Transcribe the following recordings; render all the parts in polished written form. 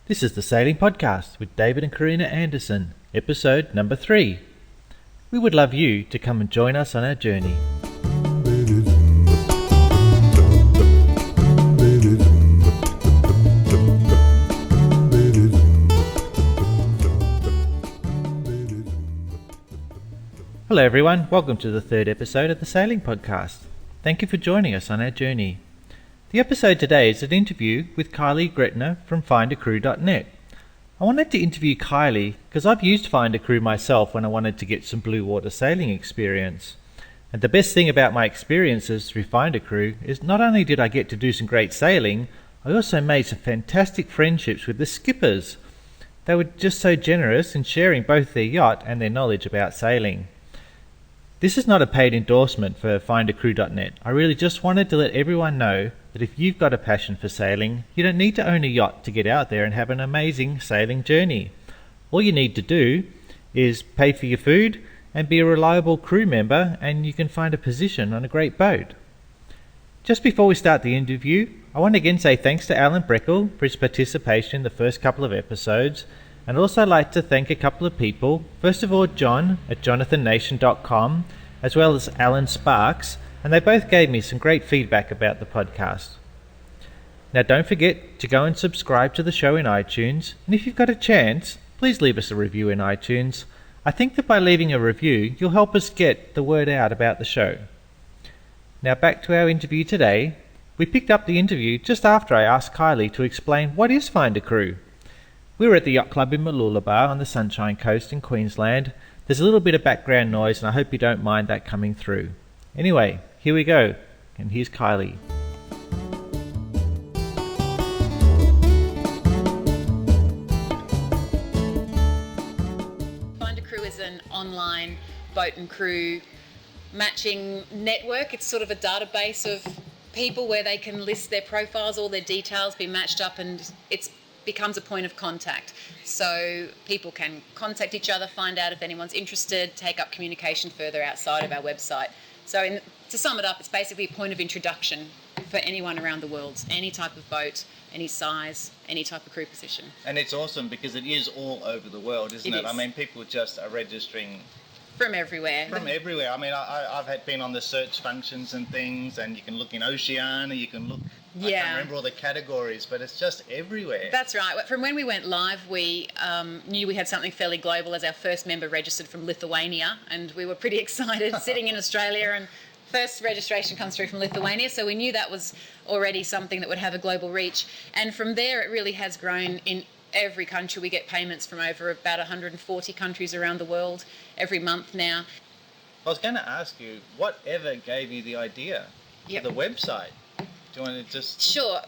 This is the Sailing Podcast with David and Karina Anderson, episode number 3. We would love you to come and join us on our journey. Hello everyone, welcome to the 3rd episode of the Sailing Podcast. Thank you for joining us on our journey. The episode today is an interview with Kylie Gretener from FindaCrew.net. I wanted to interview Kylie because I've used FindaCrew myself when I wanted to get some blue water sailing experience. And the best thing about my experiences through FindaCrew is not only did I get to do some great sailing, I also made some fantastic friendships with the skippers. They were just so generous in sharing both their yacht and their knowledge about sailing. This is not a paid endorsement for FindaCrew.net. I really just wanted to let everyone know that if you've got a passion for sailing, you don't need to own a yacht to get out there and have an amazing sailing journey. All you need to do is pay for your food and be a reliable crew member, and you can find a position on a great boat. Just before we start the interview, I want to again say thanks to Alan Breckle for his participation in the first couple of episodes, and also like to thank a couple of people. First of all, John at jonathannation.com, as well as Alan Sparks, and they both gave me some great feedback about the podcast. Now don't forget to go and subscribe to the show in iTunes, and if you've got a chance, please leave us a review in iTunes. I think that by leaving a review, you'll help us get the word out about the show. Now back to our interview today. We picked up the interview just after I asked Kylie to explain what is FindaCrew. We were at the Yacht Club in Mooloolaba on the Sunshine Coast in Queensland. There's a little bit of background noise and I hope you don't mind that coming through. Anyway, here we go, and here's Kylie. FindaCrew is an online boat and crew matching network. It's sort of a database of people where they can list their profiles, all their details, be matched up, and it becomes a point of contact. So people can contact each other, find out if anyone's interested, take up communication further outside of our website. So to sum it up, it's basically a point of introduction for anyone around the world, any type of boat, any size, any type of crew position. And it's awesome because it is all over the world, isn't it? Is. I mean, people just are registering from everywhere. From everywhere. I mean, I've been on the search functions and things, and you can look in Oceania, you can look, I can't remember all the categories, but it's just everywhere. That's right. From when we went live, we knew we had something fairly global as our first member registered from Lithuania, and we were pretty excited sitting in Australia, and first registration comes through from Lithuania, so we knew that was already something that would have a global reach. And from there, it really has grown in every country. We get payments from over about 140 countries around the world every month now. I was going to ask you, whatever gave you the idea for the website? Do you want to just... Sure.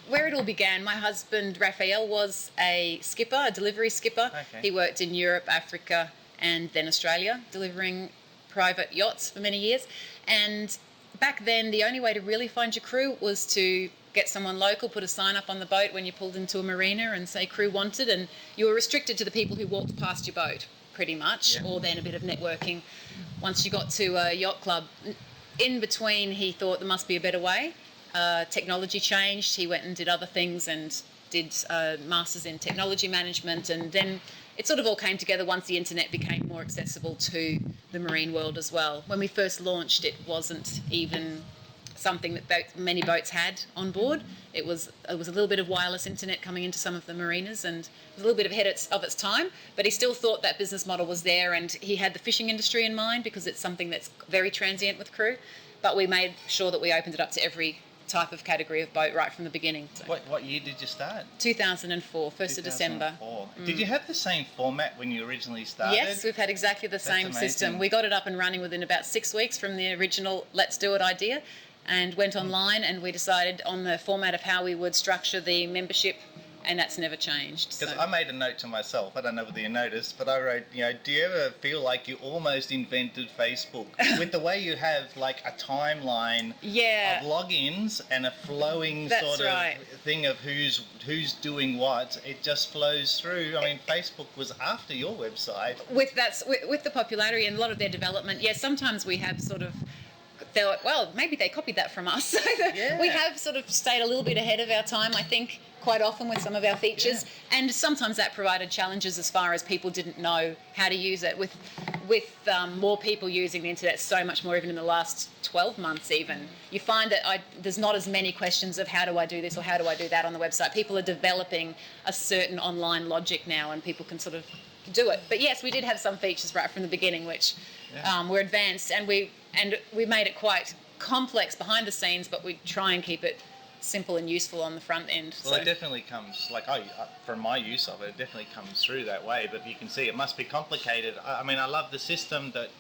Where it all began, my husband Raphael was a skipper, a delivery skipper. Okay. He worked in Europe, Africa, and then Australia, delivering private yachts for many years. And back then, the only way to really find your crew was to get someone local, put a sign up on the boat when you pulled into a marina and say crew wanted, and you were restricted to the people who walked past your boat, pretty much, or then a bit of networking once you got to a yacht club. In between, he thought there must be a better way. Technology changed. He went and did other things and did masters in technology management, and then it sort of all came together once the internet became more accessible to the marine world as well. When we first launched, it wasn't even something that many boats had on board. It was a little bit of wireless internet coming into some of the marinas, and it was a little bit ahead of its time, but he still thought that business model was there, and he had the fishing industry in mind because it's something that's very transient with crew, but we made sure that we opened it up to every type of category of boat right from the beginning. So, What year did you start? 2004, 1st of December. Did you have the same format when you originally started? Yes, we've had exactly the same system. We got it up and running within about 6 weeks from the original let's do it idea, and went online, and we decided on the format of how we would structure the membership, and that's never changed. Because I made a note to myself, I don't know whether you noticed, but I wrote, do you ever feel like you almost invented Facebook? With the way you have like a timeline of logins and a flowing thing of who's doing what, it just flows through. I mean, Facebook was after your website. With the popularity and a lot of their development, sometimes we have sort of thought, well, maybe they copied that from us. We have sort of stayed a little bit ahead of our time, I think, quite often with some of our features, and sometimes that provided challenges as far as people didn't know how to use it. With more people using the internet so much more, even in the last 12 months even, you find that there's not as many questions of how do I do this or how do I do that on the website. People are developing a certain online logic now, and people can sort of do it. But yes, we did have some features right from the beginning which were advanced, and we made it quite complex behind the scenes, but we try and keep it simple and useful on the front end. Well, it definitely comes, from my use of it, it definitely comes through that way, but you can see it must be complicated. I mean, I love the system that,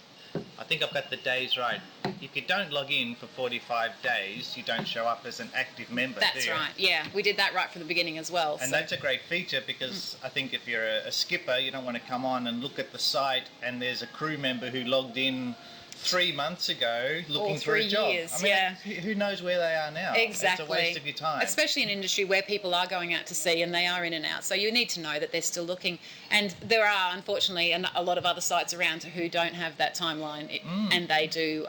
I think I've got the days right. If you don't log in for 45 days, you don't show up as an active member. That's right, yeah. We did that right from the beginning as well. And that's a great feature, because I think if you're a skipper, you don't want to come on and look at the site and there's a crew member who logged in 3 months ago looking for a job. Years, I mean, who knows where they are now? Exactly. It's a waste of your time. Especially in an industry where people are going out to sea and they are in and out. So you need to know that they're still looking. And there are, unfortunately, a lot of other sites around who don't have that timeline, and they do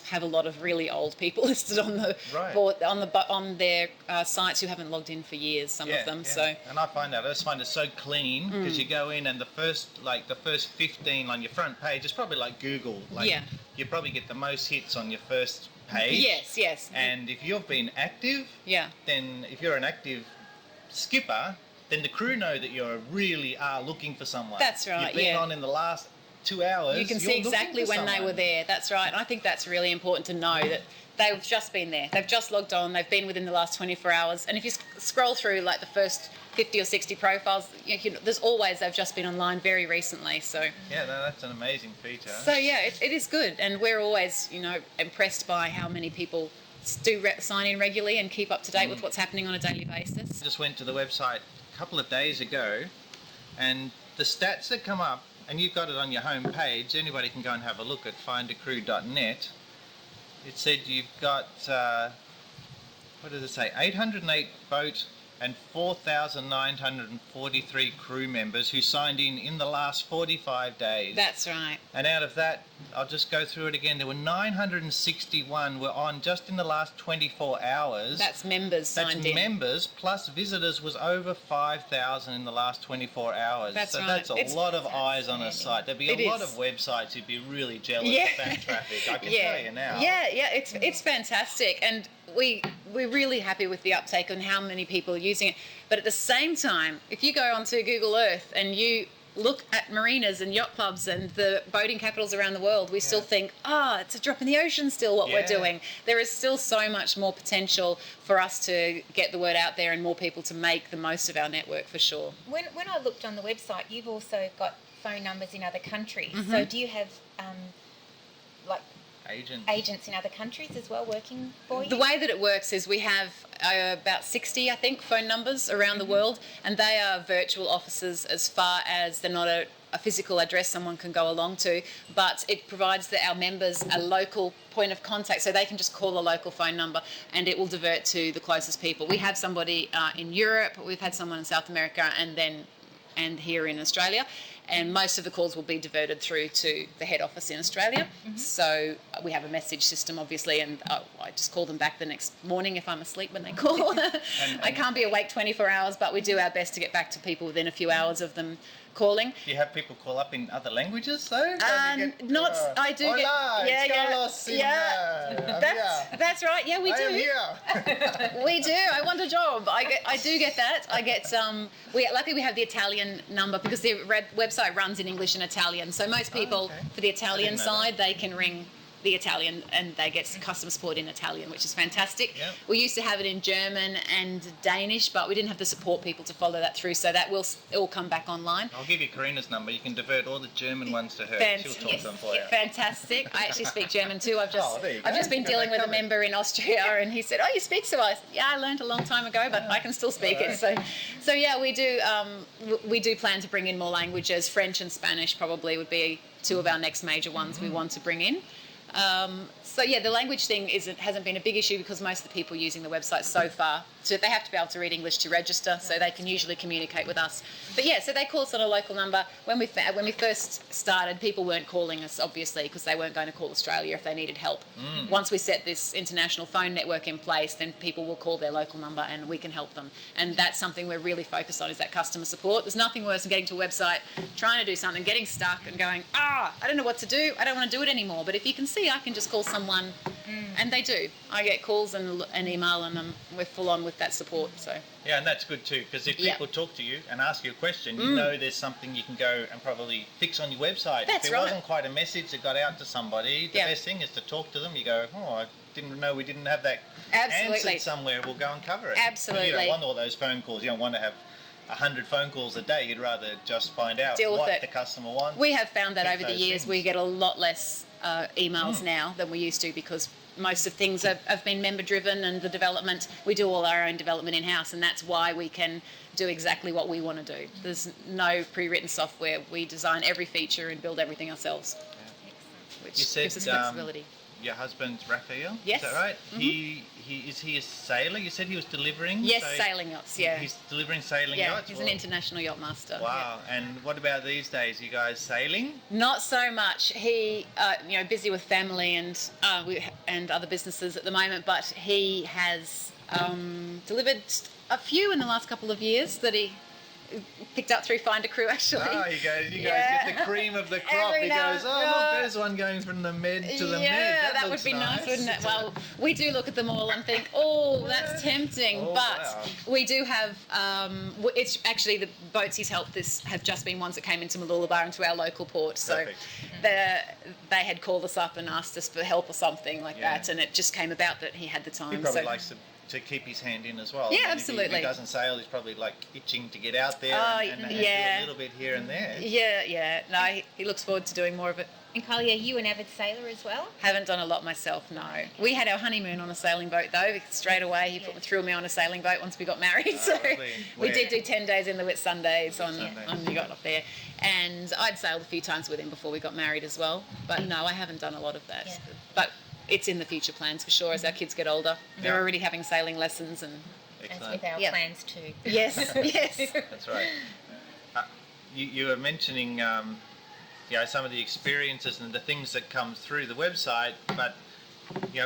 have a lot of really old people listed on the board, on their sites who haven't logged in for years. Some of them. So. And I just find it so clean, because you go in and the first 15 on your front page is probably like Google. You probably get the most hits on your first page. Yes. And if you've been active, then if you're an active skipper, then the crew know that you really are looking for someone. That's right. You've been on in the last 2 hours. You can see exactly when they were there. That's right. And I think that's really important to know that they've just been there. They've just logged on. They've been within the last 24 hours. And if you scroll through like the first 50 or 60 profiles, there's always they've just been online very recently. So that's an amazing feature. So it is good, and we're always impressed by how many people do sign in regularly and keep up to date with what's happening on a daily basis. I just went to the website a couple of days ago, and the stats that come up, and you've got it on your home page, anybody can go and have a look at FindaCrew.net. It said you've got, what does it say, 808 boat and 4,943 crew members who signed in the last 45 days. That's right. And out of that, I'll just go through it again, there were 961 were on just in the last 24 hours. That's members signed in. That's members, plus visitors was over 5,000 in the last 24or hours. That's right. That's a lot of eyes on a site. There'd be a lot of websites who'd be really jealous of that traffic, I can tell you now. It's fantastic, and we're really happy with the uptake and how many people are using it. But at the same time, if you go onto Google Earth and you look at marinas and yacht clubs and the boating capitals around the world, we still think, it's a drop in the ocean still what we're doing. There is still so much more potential for us to get the word out there and more people to make the most of our network, for sure. When I looked on the website, you've also got phone numbers in other countries. So do you have agents in other countries as well working for you? The way that it works is we have about 60, I think, phone numbers around the world, and they are virtual offices as far as they're not a physical address someone can go along to, but it provides our members a local point of contact, so they can just call a local phone number and it will divert to the closest people. We have somebody in Europe, we've had someone in South America, and here in Australia. And most of the calls will be diverted through to the head office in Australia. So we have a message system, obviously, and I just call them back the next morning if I'm asleep when they call. I can't be awake 24 hours, but we do our best to get back to people within a few hours of them calling. Do you have people call up in other languages though? I do Hola, get that's right. Yeah, we do. I am here. We do. I want a job. I do get that. I get luckily we have the Italian number because the website runs in English and Italian. So most people for the Italian side they can ring the Italian and they get customer support in Italian, which is fantastic. We used to have it in German and Danish, but we didn't have the support people to follow that through, so that will all come back online. I'll give you Karina's number. You can divert all the German ones to her. She'll talk to them for you. Fantastic. I actually speak German too. I've just been dealing with a member in Austria, and he said, you speak so? I said, I learned a long time ago, but I can still speak it. So we do plan to bring in more languages. French and Spanish probably would be two of our next major ones we want to bring in. The language thing hasn't been a big issue because most of the people using the website so far So they have to be able to read English to register, so they can usually communicate with us. But yeah, so they call us on a local number. When we first started, people weren't calling us, obviously, because they weren't going to call Australia if they needed help. Once we set this international phone network in place, then people will call their local number and we can help them. And that's something we're really focused on, is that customer support. There's nothing worse than getting to a website, trying to do something, getting stuck and going, I don't know what to do, I don't want to do it anymore. But if you can see, I can just call someone, and they do. I get calls and email, and we're full on with that support. So yeah, and that's good too, because if people talk to you and ask you a question, you know there's something you can go and probably fix on your website. That's if there wasn't quite a message that got out to somebody, the best thing is to talk to them. You go, I didn't know we didn't have that answered somewhere. We'll go and cover it. Absolutely. You don't want all those phone calls. You don't want to have 100 phone calls a day. You'd rather just find out what the customer wants. We have found that over the years we get a lot less emails now than we used to, because most of things have been member driven, and the development, we do all our own development in-house, and that's why we can do exactly what we want to do. There's no pre-written software. We design every feature and build everything ourselves, which gives us flexibility. Your husband Raphael, yes. Is that right? Is he a sailor? You said he was delivering? Yes, sailing yachts, yeah. He's delivering sailing yachts? He's an international yacht master. Wow, and what about these days? You guys sailing? Not so much. He, busy with family and other businesses at the moment, but he has delivered a few in the last couple of years that he picked up through FindaCrew, actually. Oh, you guys get the cream of the crop. He goes, look, there's one going from the Med to the Med. Yeah, that would be nice, wouldn't it? Well, we do look at them all and think, that's tempting. But we do have, it's actually the boats he's helped this have just been ones that came into Mooloolaba, into our local port. So they had called us up and asked us for help or something like that, and it just came about that he had the time. He probably likes to keep his hand in as well. Yeah, absolutely. If he doesn't sail, he's probably like itching to get out there and do a little bit here and there. Yeah. No, he looks forward to doing more of it. And Kylie, are you an avid sailor as well? Haven't done a lot myself, no. We had our honeymoon on a sailing boat though. Straight away he threw me on a sailing boat once we got married. So we did do 10 days in the Whitsundays on the yacht up there. And I'd sailed a few times with him before we got married as well. But no, I haven't done a lot of that. Yeah. But it's in the future plans for sure as our kids get older. They're already having sailing lessons and... As with our plans too. Yes. That's right. You were mentioning some of the experiences and the things that come through the website, but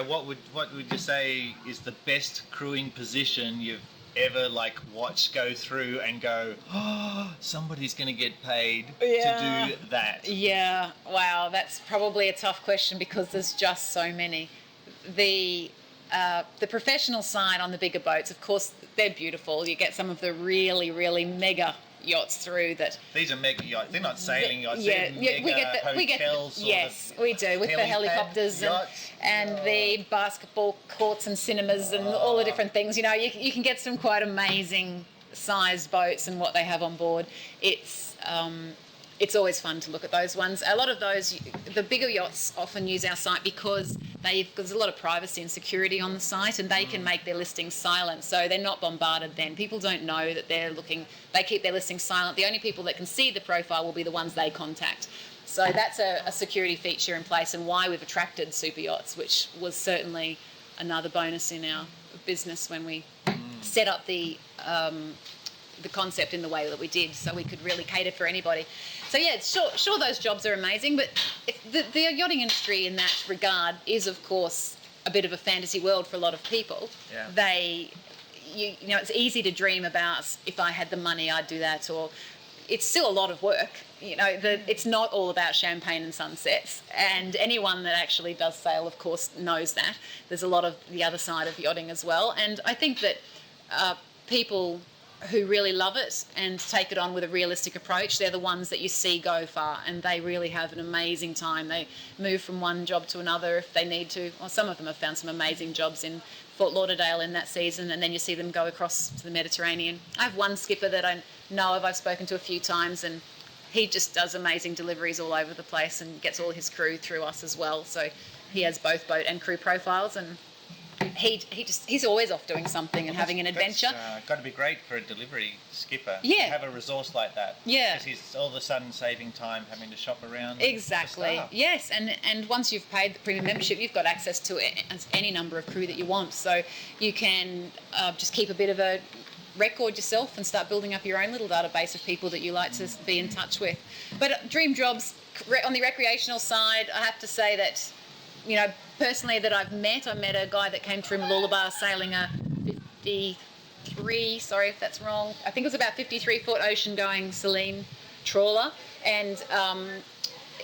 what would you say is the best crewing position you've ever watched go through and go, somebody's going to get paid to do that? Yeah, wow, that's probably a tough question because there's just so many. The professional side on the bigger boats, of course, they're beautiful. You get some of the really, really mega yachts through that. These are mega yachts. They're not sailing yachts. They're mega hotels. Yes, we do, with the helicopters and the basketball courts and cinemas and all the different things. You can get some quite amazing sized boats and what they have on board. It's always fun to look at those ones. A lot of those, the bigger yachts often use our site because there's a lot of privacy and security on the site, and they can make their listings silent, so they're not bombarded then. People don't know that they're looking. They keep their listings silent. The only people that can see the profile will be the ones they contact. So that's a security feature in place, and why we've attracted super yachts, which was certainly another bonus in our business when we set up the concept in the way that we did, so we could really cater for anybody. So yeah, sure those jobs are amazing, but the yachting industry in that regard is, of course, a bit of a fantasy world for a lot of people. Yeah. It's easy to dream about, if I had the money, I'd do that, or it's still a lot of work. It's not all about champagne and sunsets, and anyone that actually does sail, of course, knows that. There's a lot of the other side of yachting as well, and I think that people who really love it and take it on with a realistic approach, they're the ones that you see go far, and they really have an amazing time. They move from one job to another if they need to. Well, some of them have found some amazing jobs in Fort Lauderdale in that season, and then you see them go across to the Mediterranean. I have one skipper that I know of, I've spoken to a few times, and he just does amazing deliveries all over the place and gets all his crew through us as well. So he has both boat and crew profiles, and he's always off doing something and having an adventure. That's got to be great for a delivery skipper. Yeah. To have a resource like that. Yeah. Because he's all of a sudden saving time having to shop around. Exactly. Yes, and once you've paid the premium membership, you've got access to any number of crew that you want. So you can just keep a bit of a record yourself and start building up your own little database of people that you like to be in touch with. But dream jobs on the recreational side, I have to say that, you know, personally that I met a guy that came through Mooloolaba sailing a 53, sorry if that's wrong, I think it was about 53-foot ocean-going Celine trawler, and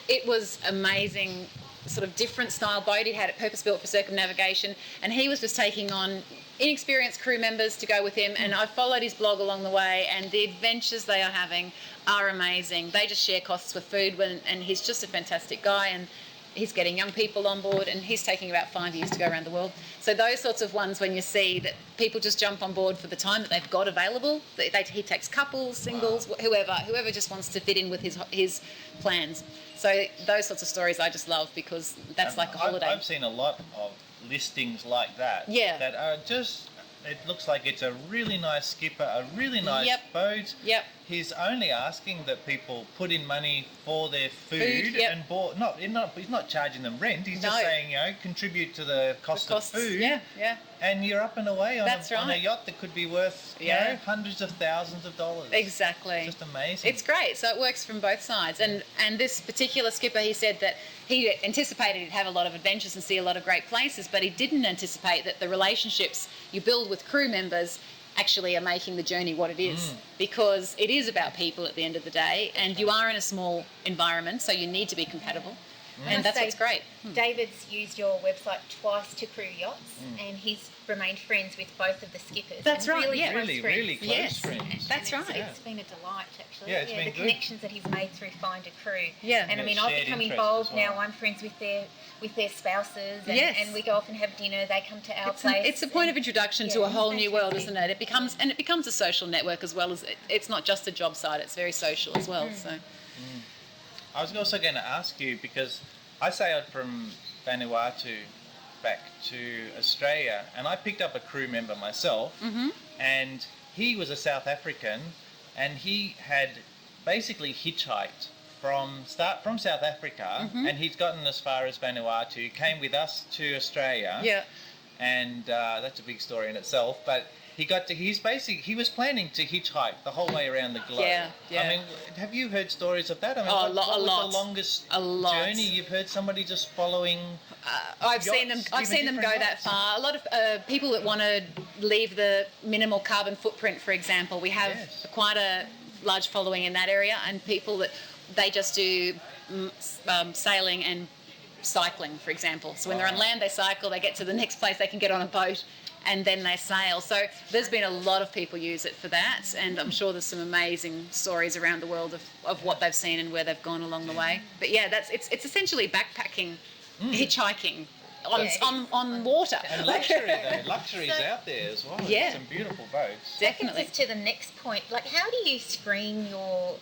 it was amazing, sort of different style boat. He had it purpose-built for circumnavigation, and he was just taking on inexperienced crew members to go with him, and I followed his blog along the way, and the adventures they are having are amazing. They just share costs with food, and he's just a fantastic guy, and he's getting young people on board, and he's taking about 5 years to go around the world. So those sorts of ones, when you see that people just jump on board for the time that they've got available, he takes couples, singles, whoever just wants to fit in with his plans. So those sorts of stories I just love, because that's like a holiday. I've seen a lot of listings like that. Yeah. That are just, it looks like it's a really nice skipper, a really nice boat. Yep. He's only asking that people put in money for their food yep. and he's not charging them rent. He's just saying, you know, contribute to the cost of food. Yeah. And you're up and away on, on a yacht that could be worth, you know, hundreds of thousands of dollars. Exactly. It's just amazing. It's great. So it works from both sides. And this particular skipper, he said that he anticipated he'd have a lot of adventures and see a lot of great places, but he didn't anticipate that the relationships you build with crew members actually are making the journey what it is, because it is about people at the end of the day, and you are in a small environment, so you need to be compatible. And that's what's great. David's used your website twice to crew yachts, and he's remained friends with both of the skippers. That's right, really yeah. Really close friends. That's right. It's been a delight, actually. Yeah, it's been the good. connections that he's made through FindaCrew. Yeah. And I mean, shared I've become interests involved as well. now. I'm friends with their spouses, and, Yes. and we go off and have dinner. They come to our place. It's a point of introduction to a whole new world, fantastic. isn't it? It becomes a social network as well as it's not just a job site. It's very social as well. So. I was also going to ask you, because I sailed from Vanuatu back to Australia, and I picked up a crew member myself, and he was a South African, and he had basically hitchhiked from South Africa, and he'd gotten as far as Vanuatu, came with us to Australia, and that's a big story in itself, but he was planning to hitchhike the whole way around the globe. Yeah. I mean, have you heard stories of that? I mean, Oh, what was a lot. the longest A lot. journey you've heard somebody just following? I've seen them go different that yachts. far. A lot of people that want to leave the minimal carbon footprint, for example, we have quite a large following in that area, and people that they just do sailing and cycling, for example. So when they're on land, they cycle. They get to the next place, they can get on a boat, and then they sail. So there's been a lot of people use it for that, and I'm sure there's some amazing stories around the world of what they've seen and where they've gone along the way. But yeah, it's essentially backpacking, hitchhiking on water. And luxury's out there as well. Yeah. Some beautiful boats. Definitely. That gets us to the next point. Like, how do you screen your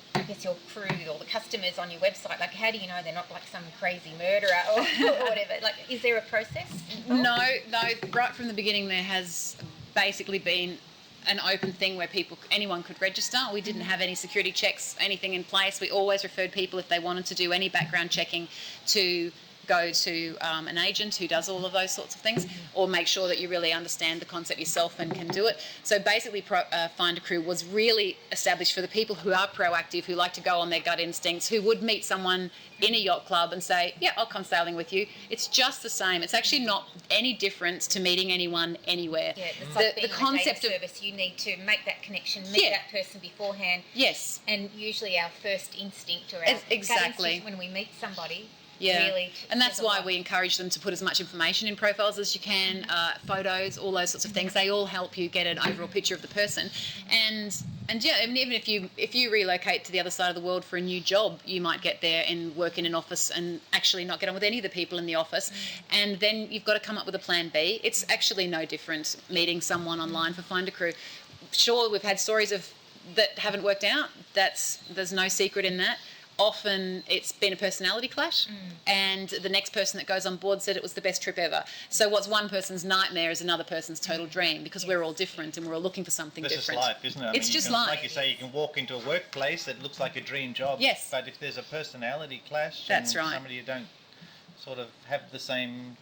crew or the customers on your website? Like, how do you know they're not like some crazy murderer or whatever? Like, is there a process involved? No. Right from the beginning, there has basically been an open thing where anyone could register. We didn't have any security checks, anything in place. We always referred people, if they wanted to do any background checking, to go to an agent who does all of those sorts of things, or make sure that you really understand the concept yourself and can do it. So basically, FindaCrew was really established for the people who are proactive, who like to go on their gut instincts, who would meet someone in a yacht club and say, yeah, I'll come sailing with you. It's just the same. It's actually not any different to meeting anyone anywhere. Yeah, it's like being concept a data service. You need to make that connection, meet that person beforehand. Yes. And usually our first instinct or our gut instinct when we meet somebody. Yeah, really and that's why we encourage them to put as much information in profiles as you can, photos, all those sorts of things. They all help you get an overall picture of the person. And yeah, I mean, even if you relocate to the other side of the world for a new job, you might get there and work in an office and actually not get on with any of the people in the office. And then you've got to come up with a plan B. It's actually no different meeting someone online for FindaCrew. Sure, we've had stories that haven't worked out. There's no secret in that. often it's been a personality clash, and the next person that goes on board said it was the best trip ever. So what's one person's nightmare is another person's total dream, because we're all different and we're all looking for something different. It's life, isn't it? It's just life. Like you say, you can walk into a workplace that looks like a dream job. Yes. But if there's a personality clash, that's and right. somebody you don't sort of have the same,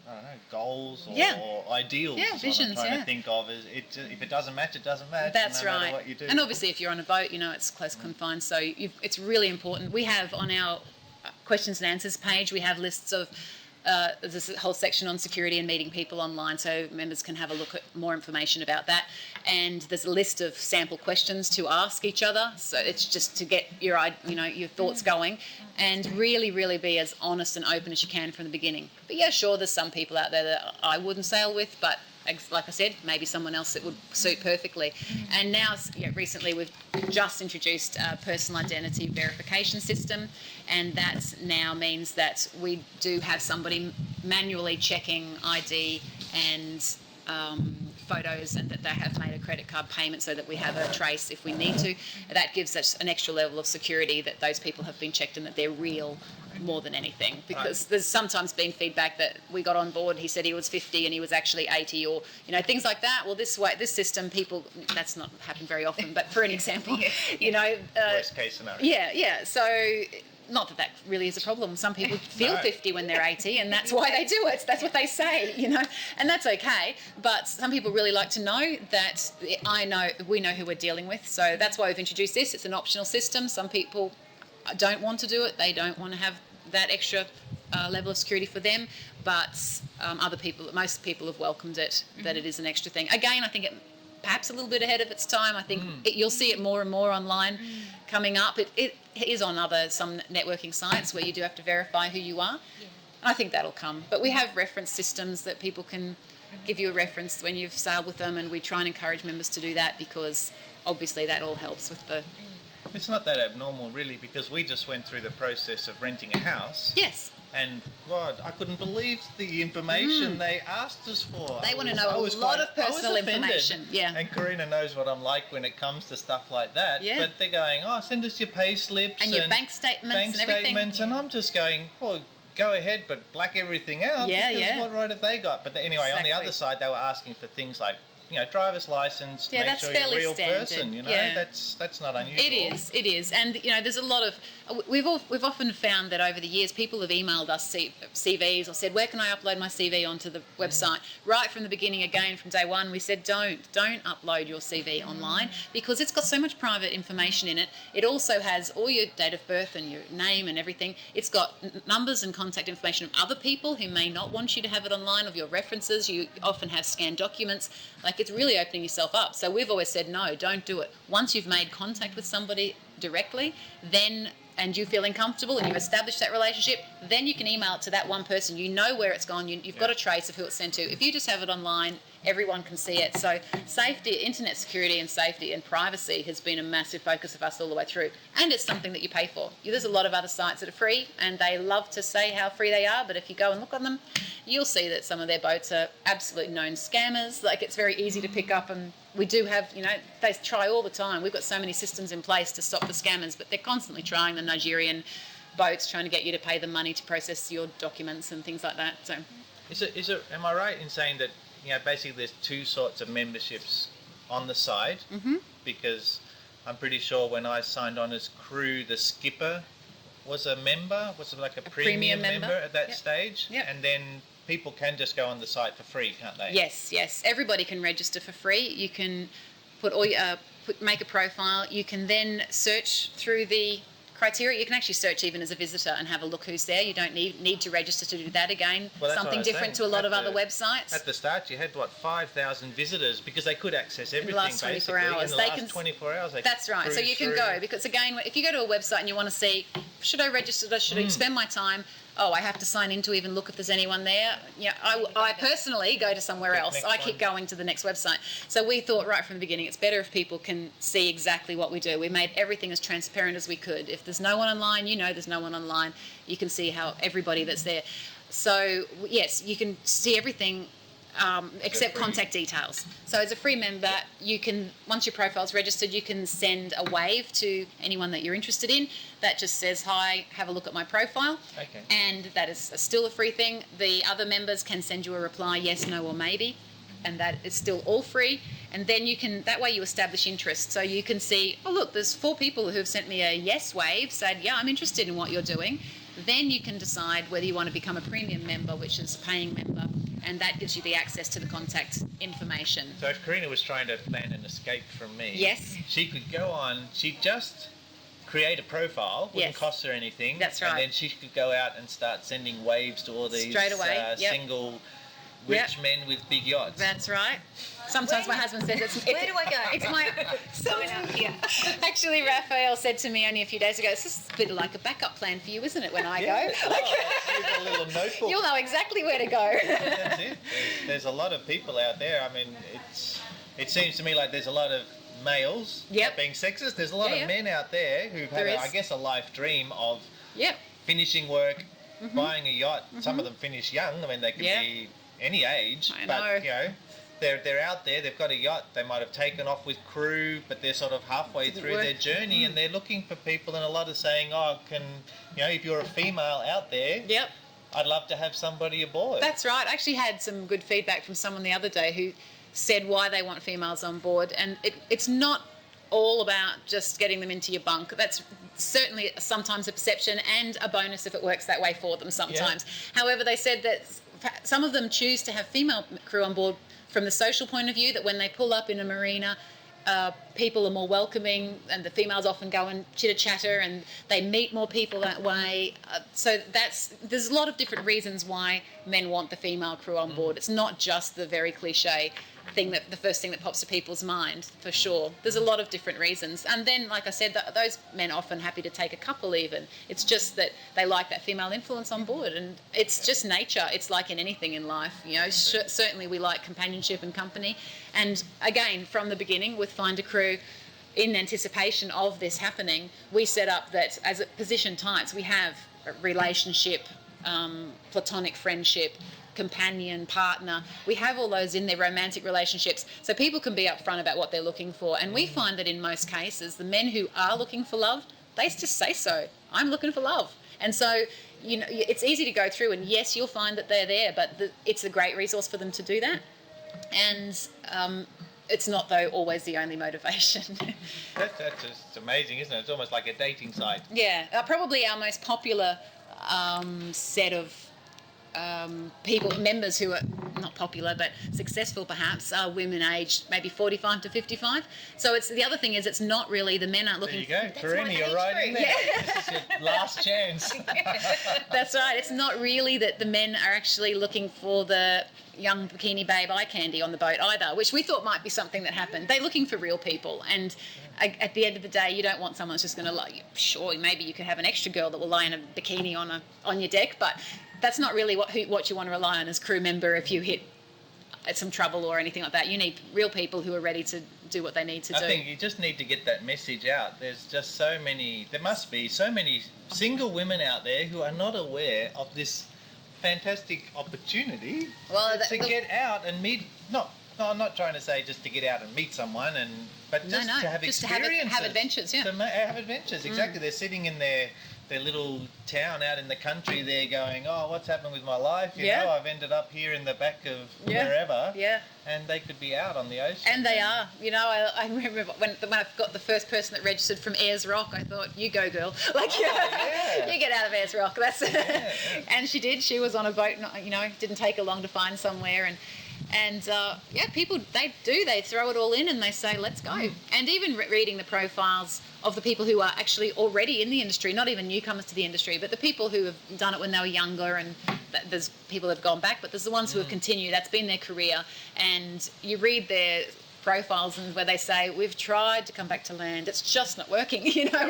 I don't know, goals or ideals. Visions. What I'm trying to think of is if it doesn't match, it doesn't match. That's no right. matter what you do. And obviously, if you're on a boat, it's close confined, so it's really important. We have on our questions and answers page, we have lists of. There's a whole section on security and meeting people online, so members can have a look at more information about that. And there's a list of sample questions to ask each other. So it's just to get your thoughts going, and really, really be as honest and open as you can from the beginning. But yeah, sure, there's some people out there that I wouldn't sail with, but like I said, maybe someone else that would suit perfectly. And now, recently, we've just introduced a personal identity verification system, and that now means that we do have somebody manually checking ID and photos, and that they have made a credit card payment, so that we have a trace if we need to. That gives us an extra level of security that those people have been checked and that they're real more than anything, because there's sometimes been feedback that we got on board, he said he was 50 and he was actually 80, or things like that. Well, this system, people, that's not happened very often, but for an example, worst case scenario. Yeah. So not that really is a problem. Some people feel 50 when they're 80, and that's why they do it. That's what they say, and that's okay. But some people really like to know that we know who we're dealing with. So that's why we've introduced this. It's an optional system. Some people don't want to do it. They don't want to have that extra level of security for them. But most people have welcomed it, that it is an extra thing. Again, I think it perhaps a little bit ahead of its time. I think you'll see it more and more online coming up. It is on some networking sites where you do have to verify who you are. Yeah. I think that'll come. But we have reference systems that people can give you a reference when you've sailed with them, and we try and encourage members to do that, because obviously that all helps with the... It's not that abnormal, really, because we just went through the process of renting a house. Yes. And, God, I couldn't believe the information they asked us for. They want to know a lot of personal information. Yeah. And Karina knows what I'm like when it comes to stuff like that. Yeah. But they're going, send us your pay slips. And your bank statements and everything. And I'm just going, go ahead, but black everything out. Yeah. What right have they got? But anyway, exactly. On the other side, they were asking for things like, driver's license to make sure you're a real standard. person. That's not unusual. It is, and there's a lot of. We've often found that over the years, people have emailed us CVs or said, "Where can I upload my CV onto the website?" Right from the beginning, again from day one, we said, "Don't upload your CV online, because it's got so much private information in it. It also has all your date of birth and your name and everything. It's got numbers and contact information of other people who may not want you to have it online, of your references. You often have scanned documents. It's really opening yourself up." So we've always said, no, don't do it. Once you've made contact with somebody directly, and you're feeling comfortable and you've established that relationship, then you can email it to that one person. You know where it's gone. You've got a trace of who it's sent to. If you just have it online, everyone can see it. So safety, internet security and safety and privacy has been a massive focus of us all the way through. And it's something that you pay for. There's a lot of other sites that are free, and they love to say how free they are, but if you go and look on them, you'll see that some of their boats are absolute known scammers. It's very easy to pick up, and we do have, they try all the time. We've got so many systems in place to stop the scammers, but they're constantly trying. The Nigerian boats trying to get you to pay them money to process your documents and things like that. So, is it? Am I right in saying that basically there's two sorts of memberships on the site? Mm-hmm. Because I'm pretty sure when I signed on as crew, the skipper was a member, was like a premium member at that stage, and then people can just go on the site for free, can't they? Yes. Everybody can register for free. You can make a profile. You can then search through the criteria. You can actually search even as a visitor and have a look who's there. You don't need to register to do that again. Well, something different to a lot of other websites. At the start, you had 5,000 visitors, because they could access everything in the last 24 hours. In the last 24 hours. That's right. So you can go, because again, if you go to a website and you want to see, should I register? Should I spend my time? I have to sign in to even look if there's anyone there. I personally go to somewhere else. I keep going to the next website. So we thought right from the beginning, it's better if people can see exactly what we do. We made everything as transparent as we could. If there's no one online, there's no one online. You can see how everybody that's there. So yes, you can see everything accept contact details. So as a free member, you can, once your profile's registered, you can send a wave to anyone that you're interested in that just says, hi, have a look at my profile. Okay. And that is still a free thing. The other members can send you a reply, yes, no, or maybe, and that is still all free. And then you can, that way you establish interest. So you can see, oh look, there's 4 people who have sent me a yes wave, said, yeah, I'm interested in what you're doing. Then you can decide whether you want to become a premium member, which is a paying member, and that gives you the access to the contact information. So if Karina was trying to plan an escape from me, yes, she could go on, she'd just create a profile, wouldn't yes. cost her anything. That's right. And then she could go out and start sending waves to all these straight away. single rich men with big yachts. That's right. Sometimes my husband says where do I go? It's my sign up here. Actually, Raphael said to me only a few days ago, this is a bit like a backup plan for you, isn't it, when I go? Use a little notebook. You'll know exactly where to go. That's it. There's a lot of people out there. I mean, it seems to me like there's a lot of males, yep. not being sexist. There's a lot of men out there who've had, I guess, a life dream of finishing work, buying a yacht. Some of them finish young. I mean, they could be any age, but you know, they're out there. They've got a yacht. They might have taken off with crew, but they're sort of halfway through their journey, and they're looking for people. And a lot are saying, "Oh, if you're a female out there, I'd love to have somebody aboard." That's right. I actually had some good feedback from someone the other day who said why they want females on board, and it's not all about just getting them into your bunk. That's certainly sometimes a perception and a bonus if it works that way for them sometimes. However, they said that some of them choose to have female crew on board from the social point of view, that when they pull up in a marina, people are more welcoming, and the females often go and chitter-chatter, and they meet more people that way. So there's a lot of different reasons why men want the female crew on board. It's not just the very cliche thing, that the first thing that pops to people's mind, for sure. There's a lot of different reasons. And then, like I said, those men are often happy to take a couple even. It's just that they like that female influence on board, and it's just nature. It's like in anything in life, you know. Certainly we like companionship and company. And again, from the beginning with FindaCrew, in anticipation of this happening, we set up that as a position types, we have a relationship, platonic friendship, companion, partner. We have all those in their romantic relationships, so people can be upfront about what they're looking for. And we find that in most cases, the men who are looking for love, they just say so. I'm looking for love. And so, you know, it's easy to go through, and yes, you'll find that they're there, but it's a great resource for them to do that. And it's not, though, always the only motivation. That's just amazing, isn't it? It's almost like a dating site. Yeah, probably our most popular set of members who are not popular but successful perhaps, are women aged maybe 45 to 55. So it's the other thing is, it's not really, the men aren't looking. There you go, Karina, you're right in there. This is your last chance. That's right. It's not really that the men are actually looking for the young bikini babe eye candy on the boat either, which we thought might be something that happened. They're looking for real people, and at the end of the day, you don't want someone that's just going to lie. Sure, maybe you could have an extra girl that will lie in a bikini on your deck, but that's not really what you want to rely on as crew member if you hit some trouble or anything like that. You need real people who are ready to do what they need to do. I think you just need to get that message out. There's just there must be so many single women out there who are not aware of this fantastic opportunity to get out and meet. No, I'm not trying to say just to get out and meet someone, but just to have experiences. Have adventures, yeah. To have adventures, exactly. They're sitting in their little town out in the country there going, oh, what's happened with my life? You know, I've ended up here in the back of wherever. Yeah. And they could be out on the ocean. And they are. You know, I remember when I got the first person that registered from Ayers Rock, I thought, you go, girl. Like, you get out of Ayers Rock. That's And she did. She was on a boat, you know, didn't take her long to find somewhere. And people, they throw it all in and they say, let's go. And even reading the profiles of the people who are actually already in the industry, not even newcomers to the industry, but the people who have done it when they were younger, and there's people that have gone back, but there's the ones who have continued. That's been their career. And you read their profiles and where they say, we've tried to come back to land, it's just not working. You know,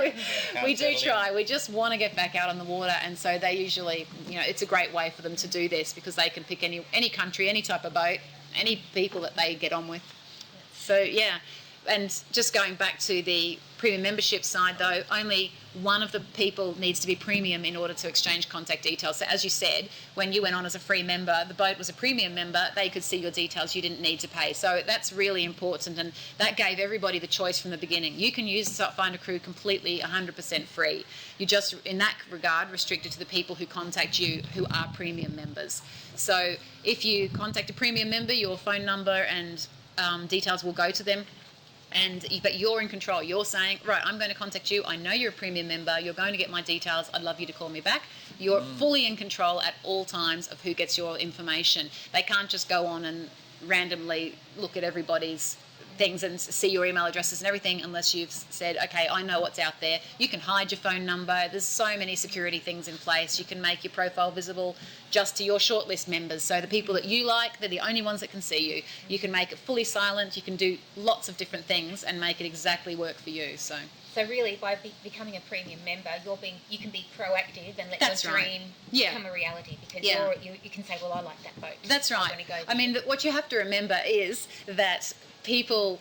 we do try. We just want to get back out on the water. And so they usually, you know, it's a great way for them to do this, because they can pick any country, any type of boat, any people that they get on with. So yeah, And just going back to the premium membership side, though, only one of the people needs to be premium in order to exchange contact details. So as you said, when you went on as a free member, the boat was a premium member, they could see your details, you didn't need to pay. So that's really important, and that gave everybody the choice from the beginning. You can use FindaCrew completely 100% free. You just, in that regard, restricted to the people who contact you who are premium members. So if you contact a premium member, your phone number and details will go to them. But you're in control. You're saying, right, I'm going to contact you. I know you're a premium member. You're going to get my details. I'd love you to call me back. You're fully in control at all times of who gets your information. They can't just go on and randomly look at everybody's things and see your email addresses and everything unless you've said, okay, I know what's out there. You can hide your phone number. There's so many security things in place. You can make your profile visible just to your shortlist members. So the people that you like, they're the only ones that can see you. You can make it fully silent. You can do lots of different things and make it exactly work for you. So really, by becoming a premium member, you can be proactive and let That's your dream become a reality, because you can say, well, I like that boat. That's right. I mean, what you have to remember is that people,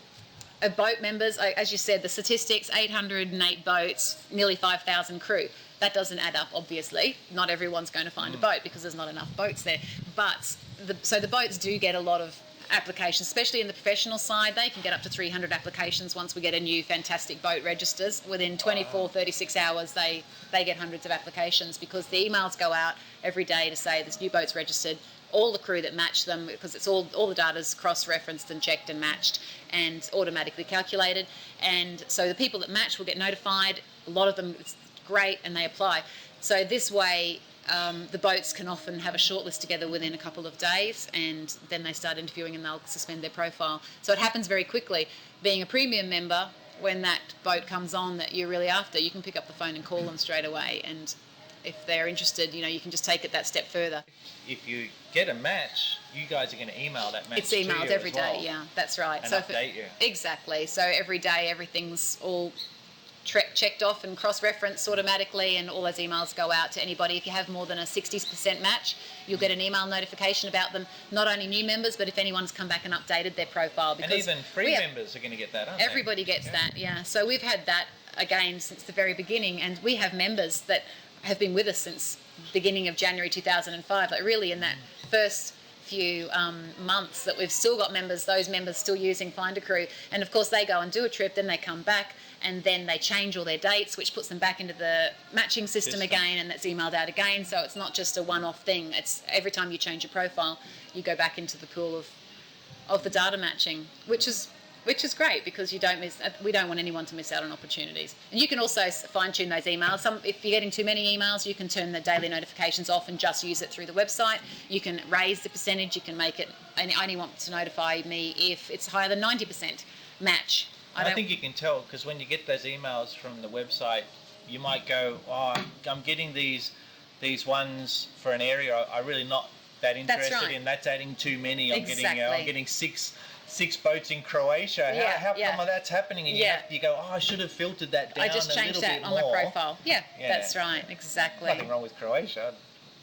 boat members, as you said, the statistics, 808 boats, nearly 5,000 crew. That doesn't add up, obviously. Not everyone's going to find a boat because there's not enough boats there. But so the boats do get a lot of applications, especially in the professional side. They can get up to 300 applications once we get a new fantastic boat registers. Within 24, 36 hours, they get hundreds of applications because the emails go out every day to say this new boat's registered. All the crew that match them, because it's all the data's cross-referenced and checked and matched and automatically calculated. And so the people that match will get notified. A lot of them, it's great, and they apply. So this way, the boats can often have a shortlist together within a couple of days, and then they start interviewing and they'll suspend their profile. So it happens very quickly. Being a premium member, when that boat comes on that you're really after, you can pick up the phone and call them straight away. And if they're interested, you can just take it that step further. If you get a match, you guys are going to email that match. It's emailed to you every as well, day, yeah, that's right. and so update you. Exactly. So every day everything's all checked off and cross-referenced automatically, and all those emails go out to anybody. If you have more than a 60% match, you'll get an email notification about them. Not only new members, but if anyone's come back and updated their profile. And even free members are going to get that, aren't they? Everybody gets that, yeah. So we've had that again since the very beginning, and we have members that have been with us since beginning of January 2005. Like really in that first few months that we've still got members, those members still using FindaCrew. And of course they go and do a trip, then they come back, and then they change all their dates, which puts them back into the matching system again, and that's emailed out again. So it's not just a one-off thing. It's every time you change your profile, you go back into the pool of the data matching, which is great, because we don't want anyone to miss out on opportunities. And you can also fine-tune those emails. If you're getting too many emails, you can turn the daily notifications off and just use it through the website. You can raise the percentage. You can make it, I only want to notify me if it's higher than 90% match. I think you can tell, because when you get those emails from the website, you might go, I'm getting these ones for an area I'm really not that interested in. That's adding too many. I'm getting six boats in Croatia. How come that's happening? And you go, I should have filtered that down a little bit more. I just changed that on my profile. Yeah, that's right, exactly. Nothing wrong with Croatia.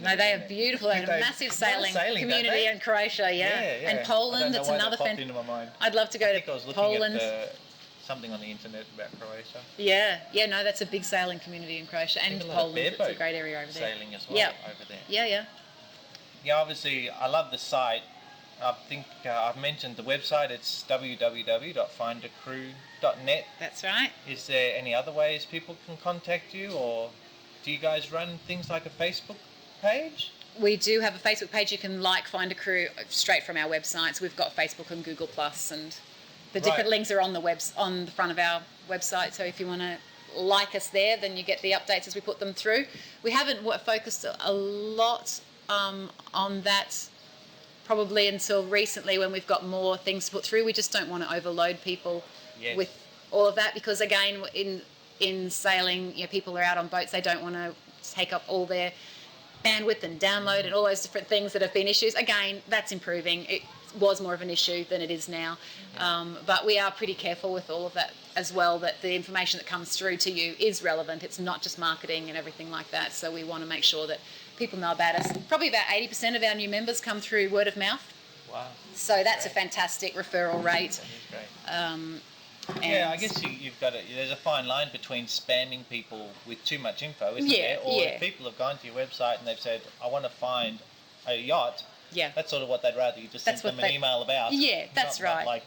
No, they are beautiful. They have a massive sailing community in Croatia, and Poland. It's another thing. Into my mind. I'd love to go to Poland. I think I was looking at something on the internet about Croatia. No, that's a big sailing community in Croatia, and Poland. It's a great area over there. Sailing as well over there. Yeah. Yeah, obviously, I love the site. I think I've mentioned the website. It's www.findacrew.net. That's right. Is there any other ways people can contact you, or do you guys run things like a Facebook page? We do have a Facebook page. You can like FindaCrew straight from our websites. We've got Facebook and Google Plus, and the different links are on the front of our website. So if you want to like us there, then you get the updates as we put them through. We haven't focused a lot on that probably until recently, when we've got more things to put through. We just don't want to overload people with all of that, because again, in sailing, people are out on boats. They don't want to take up all their bandwidth and download and all those different things that have been issues. Again, that's improving. It was more of an issue than it is now. But we are pretty careful with all of that as well, that the information that comes through to you is relevant. It's not just marketing and everything like that. So we want to make sure that people know about us. Probably about 80% of our new members come through word of mouth. Wow. So that's a fantastic referral rate. That is great. Yeah, I guess you've got there's a fine line between spamming people with too much info, isn't there? Or if people have gone to your website and they've said, I want to find a yacht, that's sort of what they'd rather you just send them an email about. Yeah, that's right. Not like,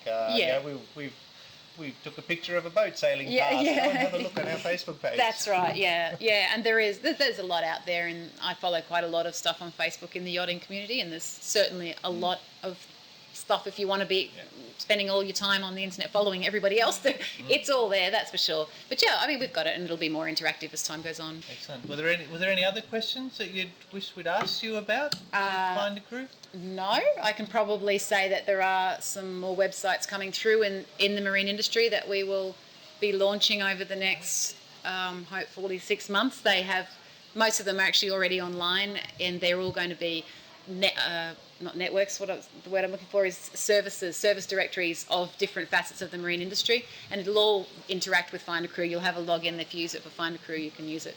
we took a picture of a boat sailing past. Go and have a look on our Facebook page. That's right, yeah. And there's a lot out there, and I follow quite a lot of stuff on Facebook in the yachting community, and there's certainly a lot of stuff if you want to be spending all your time on the internet following everybody else. It's all there, that's for sure. But yeah, I mean, we've got it, and it'll be more interactive as time goes on. Excellent. Were there any other questions that you'd wish we'd asked you about FindaCrew? No, I can probably say that there are some more websites coming through in the marine industry that we will be launching over the next hopefully 6 months. Most of them are actually already online, and they're all going to be not networks, the word I'm looking for is service directories of different facets of the marine industry, and it'll all interact with FindaCrew. You'll have a login. If you use it for FindaCrew, you can use it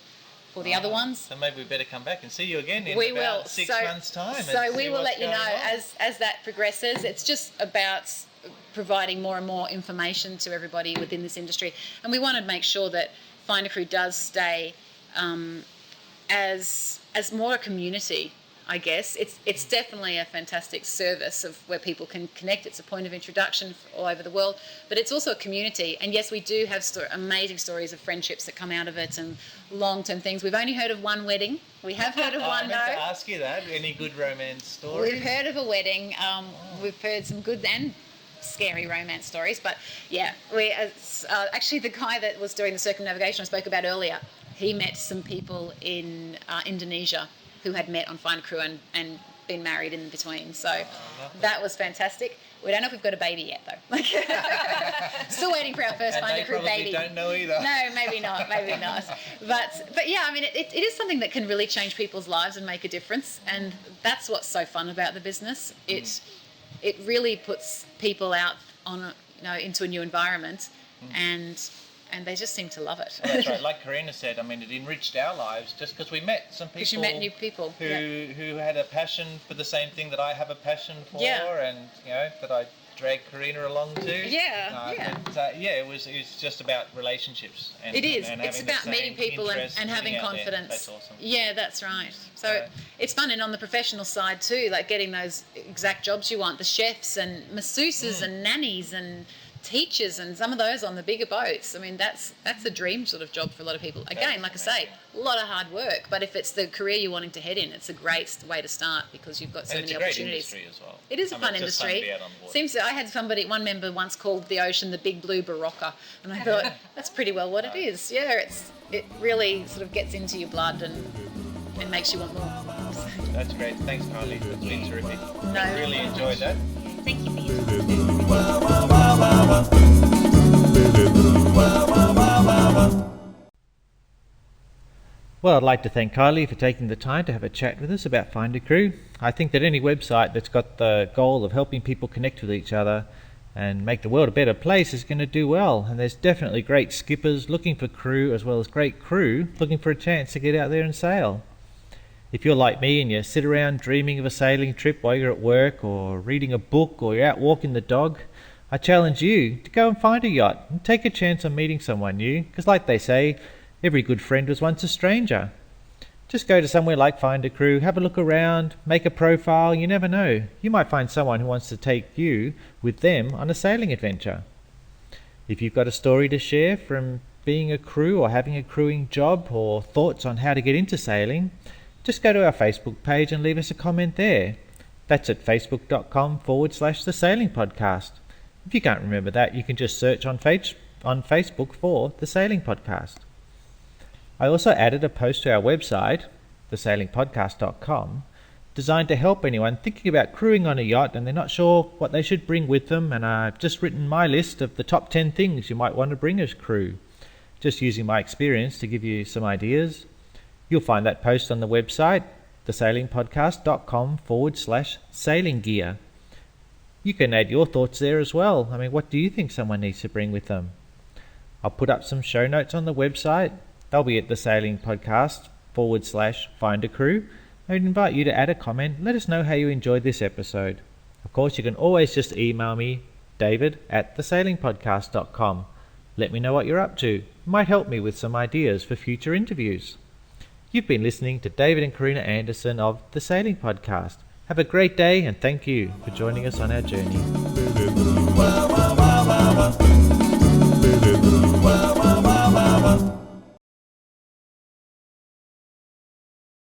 for the other ones. So maybe we better come back and see you again in about 6 months' time. So we will let you know as that progresses. It's just about providing more and more information to everybody within this industry, and we want to make sure that FindaCrew does stay as more a community. I guess it's definitely a fantastic service of where people can connect. It's a point of introduction all over the world, but it's also a community. And yes, we do have amazing stories of friendships that come out of it and long-term things. We've only heard of one wedding. We have heard of one. I meant to ask you that. Any good romance stories? We've heard of a wedding. We've heard some good and scary romance stories. But yeah, actually the guy that was doing the circumnavigation I spoke about earlier, he met some people in Indonesia who had met on FindaCrew and been married in between. So that was fantastic. We don't know if we've got a baby yet, though. Still waiting for our first FindaCrew baby. Don't know either. No, maybe not. But yeah, I mean, it is something that can really change people's lives and make a difference. And that's what's so fun about the business. It really puts people out into a new environment, and they just seem to love it. Well, that's right. Like Karina said, I mean, it enriched our lives just because we met some people. Because you met new people who had a passion for the same thing that I have a passion for, and that I dragged Karina along to. It was just about relationships. And, it is. And it's about meeting people and having confidence. That's awesome. Yeah, that's right. So it's fun, and on the professional side too, like getting those exact jobs you want, the chefs and masseuses and nannies and teachers and some of those on the bigger boats. I mean, that's a dream sort of job for a lot of people. Again, like I say, a lot of hard work, but if it's the career you're wanting to head in, it's a great way to start because you've got so many opportunities. It's a great industry as well. It is a fun industry. I had one member once called the ocean the big blue barocca, and I thought that's pretty well what it is. Yeah, it really sort of gets into your blood and it makes you want more. That's great. Thanks, Kylie. That's been terrific. I really enjoyed that. Thank you for your time. Well, I'd like to thank Kylie for taking the time to have a chat with us about FindaCrew. I think that any website that's got the goal of helping people connect with each other and make the world a better place is going to do well. And there's definitely great skippers looking for crew, as well as great crew looking for a chance to get out there and sail. If you're like me and you sit around dreaming of a sailing trip while you're at work or reading a book or you're out walking the dog, I challenge you to go and find a yacht and take a chance on meeting someone new, because like they say, every good friend was once a stranger. Just go to somewhere like FindaCrew, have a look around, make a profile. You never know. You might find someone who wants to take you with them on a sailing adventure. If you've got a story to share from being a crew or having a crewing job or thoughts on how to get into sailing, just go to our Facebook page and leave us a comment there. That's at facebook.com/The Sailing Podcast. If you can't remember that, you can just search on Facebook for The Sailing Podcast. I also added a post to our website, thesailingpodcast.com, designed to help anyone thinking about crewing on a yacht and they're not sure what they should bring with them, and I've just written my list of the top 10 things you might want to bring as crew, just using my experience to give you some ideas. You'll find that post on the website, thesailingpodcast.com/sailing gear. You can add your thoughts there as well. I mean, what do you think someone needs to bring with them? I'll put up some show notes on the website. They'll be at thesailingpodcast/FindaCrew. I would invite you to add a comment. Let us know how you enjoyed this episode. Of course, you can always just email me, David@thesailingpodcast.com. Let me know what you're up to. It might help me with some ideas for future interviews. You've been listening to David and Karina Anderson of The Sailing Podcast. Have a great day and thank you for joining us on our journey.